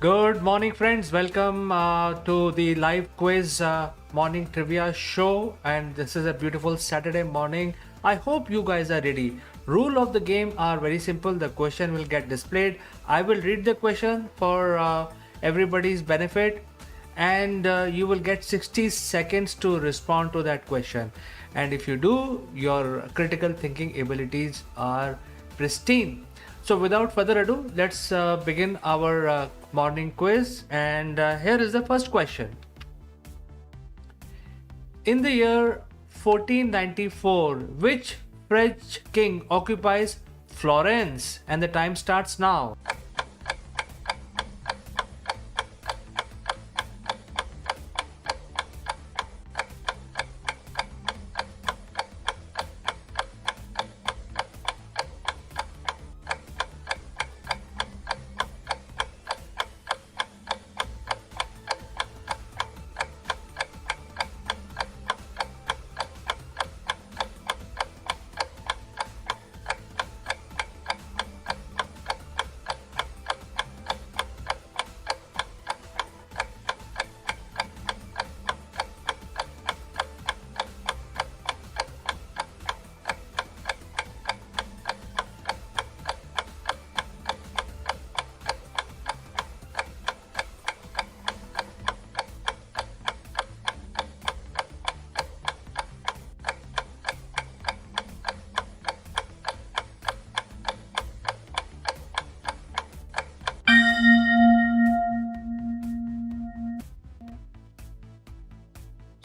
Good morning, friends. Welcome to the live quiz morning trivia show. And this is a beautiful Saturday morning. I hope you guys are ready. Rule of the game are very simple. The question will get displayed. I will read the question for everybody's benefit, and you will get 60 seconds to respond to that question. And if you do, your critical thinking abilities are pristine. So, without further ado, let's begin our morning quiz. And here is the first question. In the year 1494, which French king occupies Florence? And the time starts now.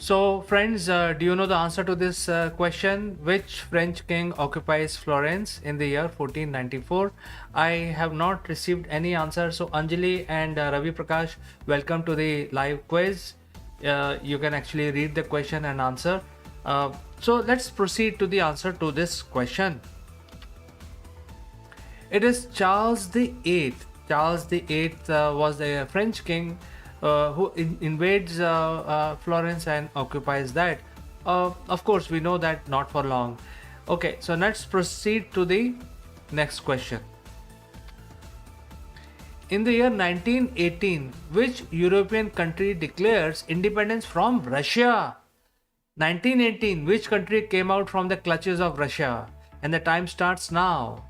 So, friends, do you know the answer to this question? Which French king occupies Florence in the year 1494? I have not received any answer. So, Anjali and Ravi Prakash, welcome to the live quiz. You can actually read the question and answer. So, let's proceed to the answer to this question. It is Charles the Eighth. Charles the Eighth was a French king who invades Florence and occupies that. Of course, we know that not for long. Okay, so let's proceed to the next question. In the year 1918, which European country declares independence from Russia? 1918, which country came out from the clutches of Russia? And the time starts now.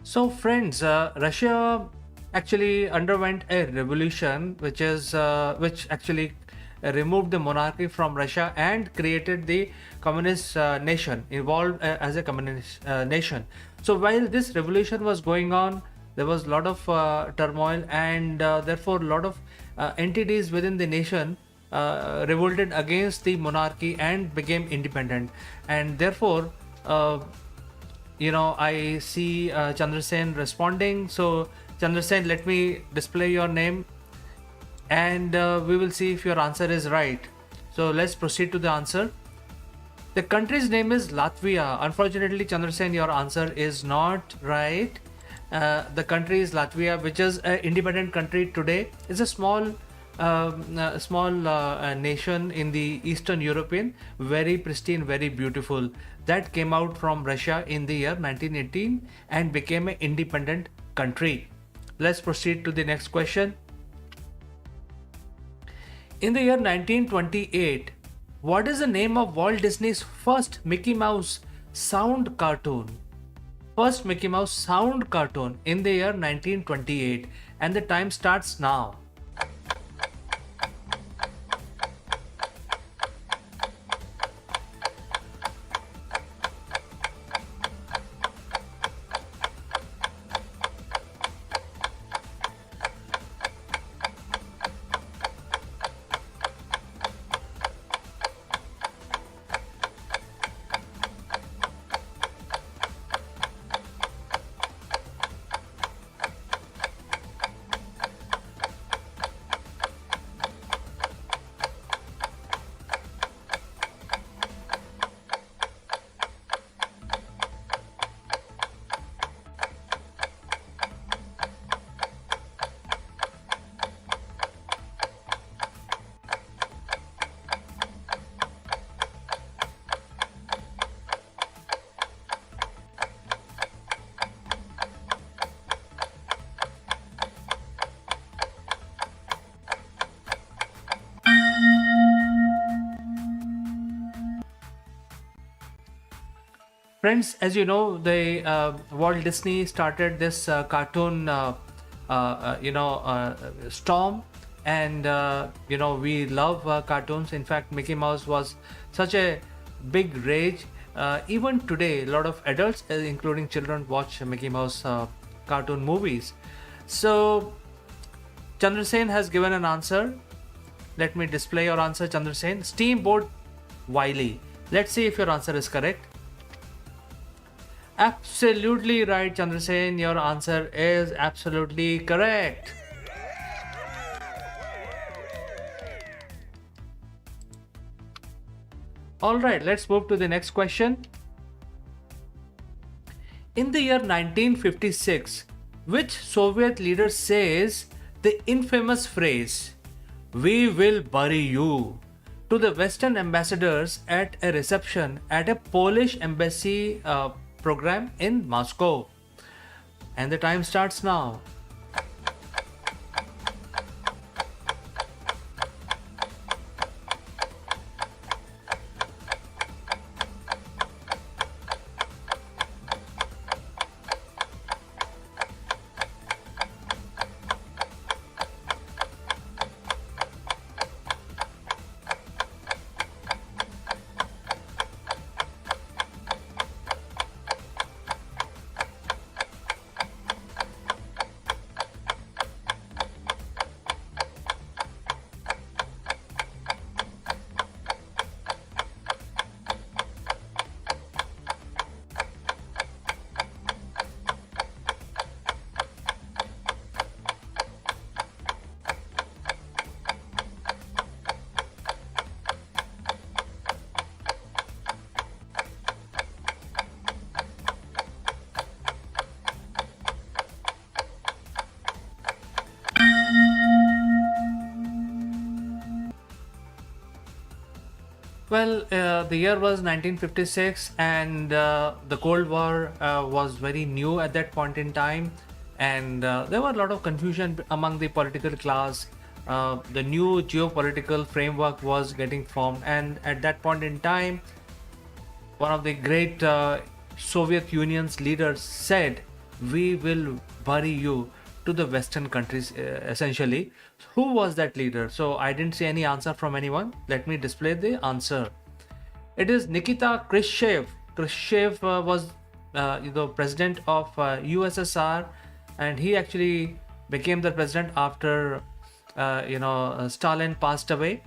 So, friends, Russia actually underwent a revolution, which actually removed the monarchy from Russia and created the communist nation, evolved as a communist nation. So, while this revolution was going on, there was a lot of turmoil, and therefore a lot of entities within the nation revolted against the monarchy and became independent, and therefore. I see Chandrasen responding. So, Chandrasen, let me display your name, and we will see if your answer is right. So, let's proceed to the answer. The country's name is Latvia. Unfortunately, Chandrasen, your answer is not right. The country is Latvia, which is an independent country today. It's a small nation in the Eastern European, very pristine, very beautiful. That came out from Russia in the year 1918 and became an independent country. Let's proceed to the next question. In the year 1928, what is the name of Walt Disney's first Mickey Mouse sound cartoon? first Mickey Mouse sound cartoon in the year 1928, and the time starts now. Friends, as you know, the Walt Disney started this cartoon, storm, and we love cartoons. In fact, Mickey Mouse was such a big rage. Even today, a lot of adults, including children, watch Mickey Mouse cartoon movies. So, Chandrasen has given an answer. Let me display your answer, Chandrasen. Steamboat Wiley. Let's see if your answer is correct. Absolutely right, Chandrasen. Your answer is absolutely correct. Alright, let's move to the next question. In the year 1956, which Soviet leader says the infamous phrase, "We will bury you," to the Western ambassadors at a reception at a Polish embassy program in Moscow? And the time starts now. Well, the year was 1956, and the Cold War was very new at that point in time, and there were a lot of confusion among the political class. The new geopolitical framework was getting formed, and at that point in time, one of the great Soviet Union's leaders said, "We will bury you," to the Western countries, essentially. Who was that leader? So I didn't see any answer from anyone. Let me display the answer. It is Nikita Khrushchev. Khrushchev was the president of USSR, and he actually became the president after Stalin passed away.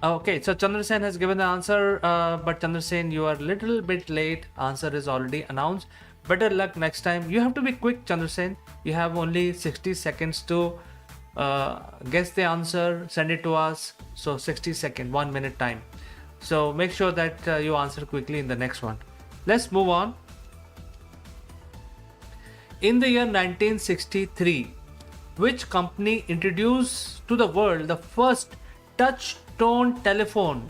Okay, so Chandrasen has given the answer, but Chandrasen, you are a little bit late. Answer is already announced. Better luck next time. You have to be quick, Chandrasen. You have only 60 seconds to guess the answer, send it to us. So 60 seconds, 1 minute time. So make sure that you answer quickly in the next one. Let's move on. In the year 1963, which company introduced to the world the first touch tone telephone?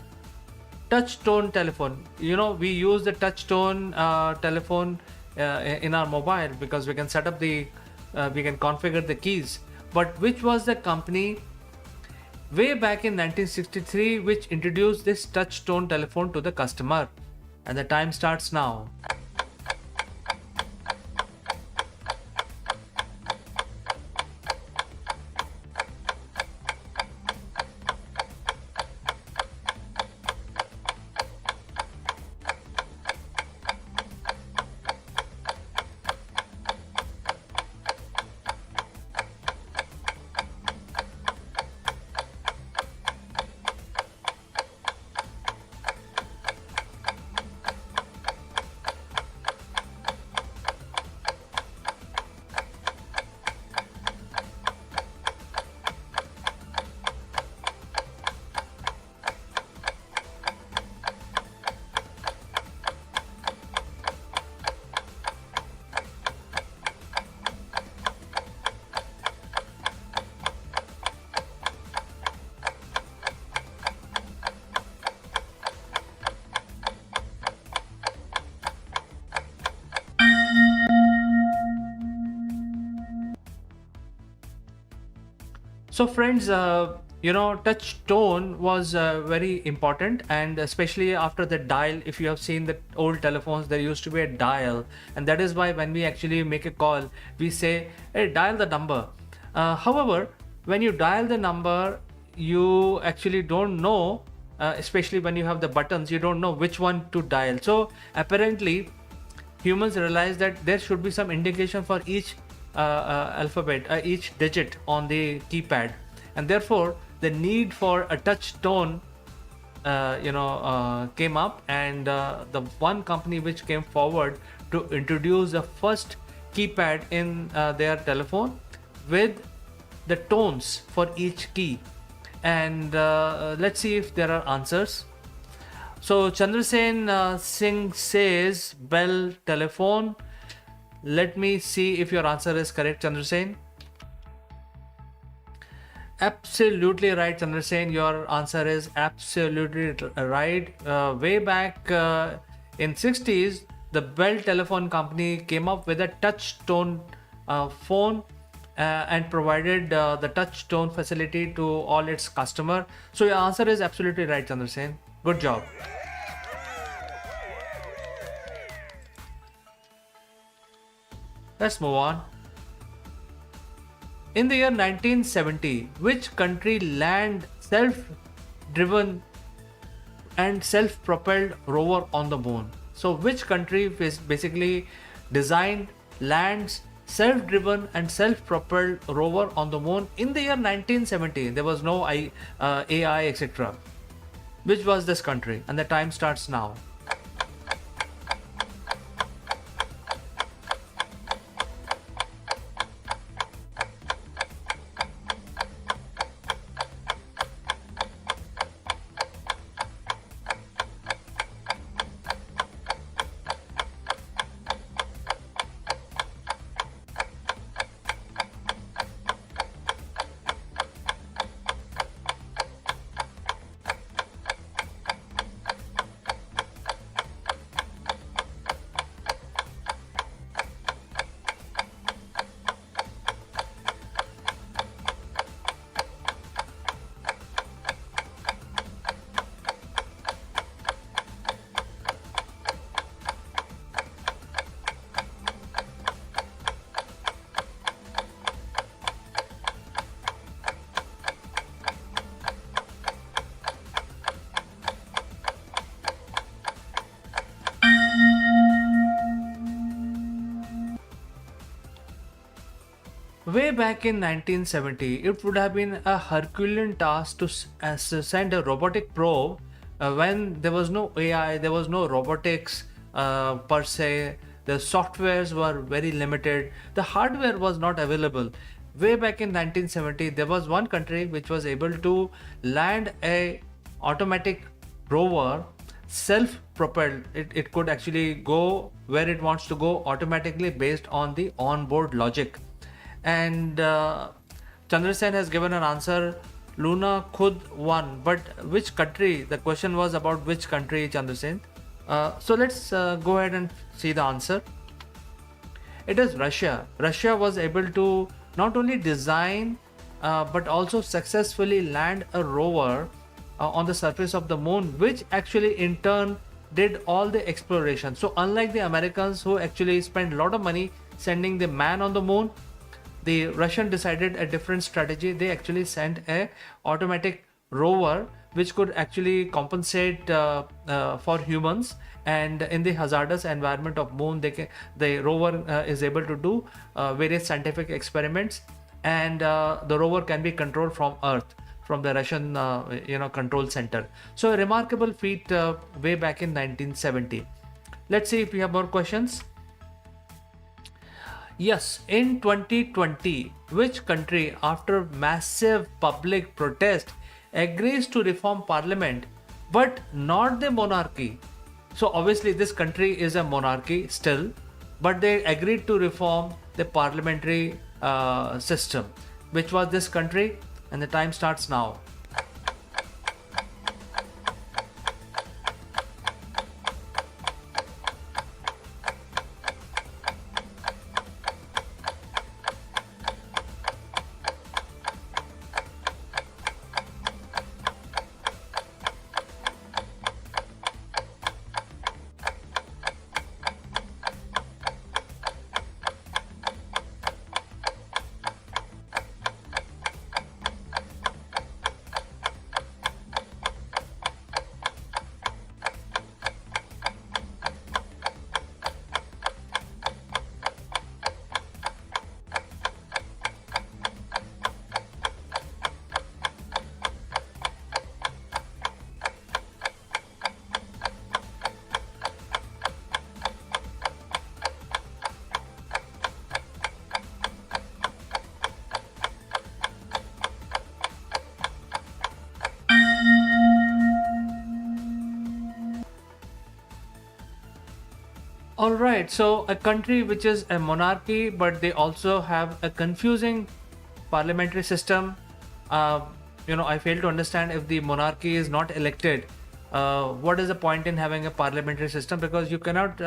Touch tone telephone. You know, we use the touch tone telephone in our mobile because we can set up we can configure the keys. But which was the company way back in 1963 which introduced this touch tone telephone to the customer? And the time starts now. So, friends, touch tone was very important, and especially after the dial. If you have seen the old telephones, there used to be a dial, and that is why when we actually make a call, we say, "Hey, dial the number." However, when you dial the number, you actually don't know, especially when you have the buttons, you don't know which one to dial. So, apparently, humans realized that there should be some indication for each alphabet, each digit on the keypad, and therefore the need for a touch tone came up, and the one company which came forward to introduce the first keypad in their telephone with the tones for each key. And let's see if there are answers. So Chandrasen Singh says bell telephone. Let me see if your answer is correct, Chandrasen. Absolutely right, Chandrasen. Your answer is absolutely right. Way back in 60s, the Bell Telephone Company came up with a touch tone phone and provided the touch tone facility to all its customer. So your answer is absolutely right, Chandrasen. Good job. Let's move on. In the year 1970, which country landed self-driven and self-propelled rover on the moon? So which country basically designed, lands, self-driven and self-propelled rover on the moon in the year 1970? There was no AI, etc. Which was this country? And the time starts now. Way back in 1970, it would have been a Herculean task to send a robotic probe when there was no AI, there was no robotics per se. The softwares were very limited. The hardware was not available. Way back in 1970, there was one country which was able to land a automatic rover self-propelled. It could actually go where it wants to go automatically based on the onboard logic. And Chandrasen has given an answer, Luna Khud 1. But which country? The question was about which country, Chandrasen. So let's go ahead and see the answer. It is Russia. Russia was able to not only design but also successfully land a rover on the surface of the moon, which actually in turn did all the exploration. So unlike the Americans who actually spent a lot of money sending the man on the moon, the Russian decided a different strategy. They actually sent a automatic rover which could actually compensate for humans, and in the hazardous environment of moon, the rover is able to do various scientific experiments, and the rover can be controlled from Earth, from the Russian control center. So a remarkable feat way back in 1970. Let's see if we have more questions. Yes, in 2020, which country, after massive public protest, agrees to reform parliament but not the monarchy? So obviously this country is a monarchy still, but they agreed to reform the parliamentary system. Which was this country? And the time starts now. All right, so a country which is a monarchy, but they also have a confusing parliamentary system. Uh, I fail to understand if the monarchy is not elected. What is the point in having a parliamentary system? Because you cannot,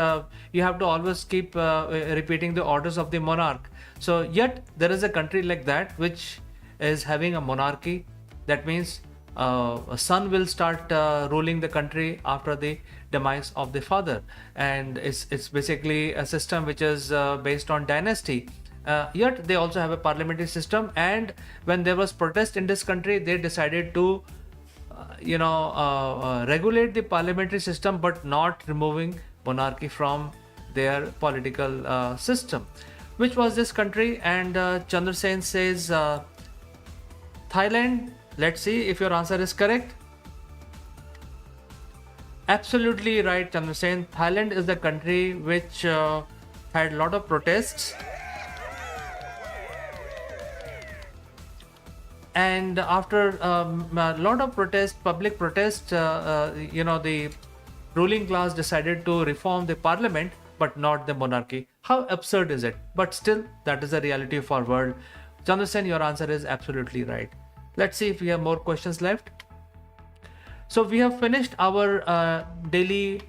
you have to always keep repeating the orders of the monarch. So, yet there is a country like that which is having a monarchy. That means a son will start ruling the country after the demise of the father, and it's basically a system which is based on dynasty. Yet they also have a parliamentary system, and when there was protest in this country, they decided to regulate the parliamentary system, but not removing monarchy from their political system. Which was this country? And Chandra Sen says Thailand. Let's see if your answer is correct. Absolutely right, Chandra Sen. Thailand is the country which had a lot of protests, and after a lot of protest, public protest, the ruling class decided to reform the parliament, but not the monarchy. How absurd is it? But still, that is the reality of our world. Chandra Sen, your answer is absolutely right. Let's see if we have more questions left. So we have finished our daily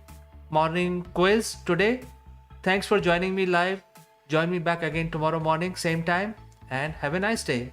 morning quiz today. Thanks for joining me live. Join me back again tomorrow morning, same time, and have a nice day.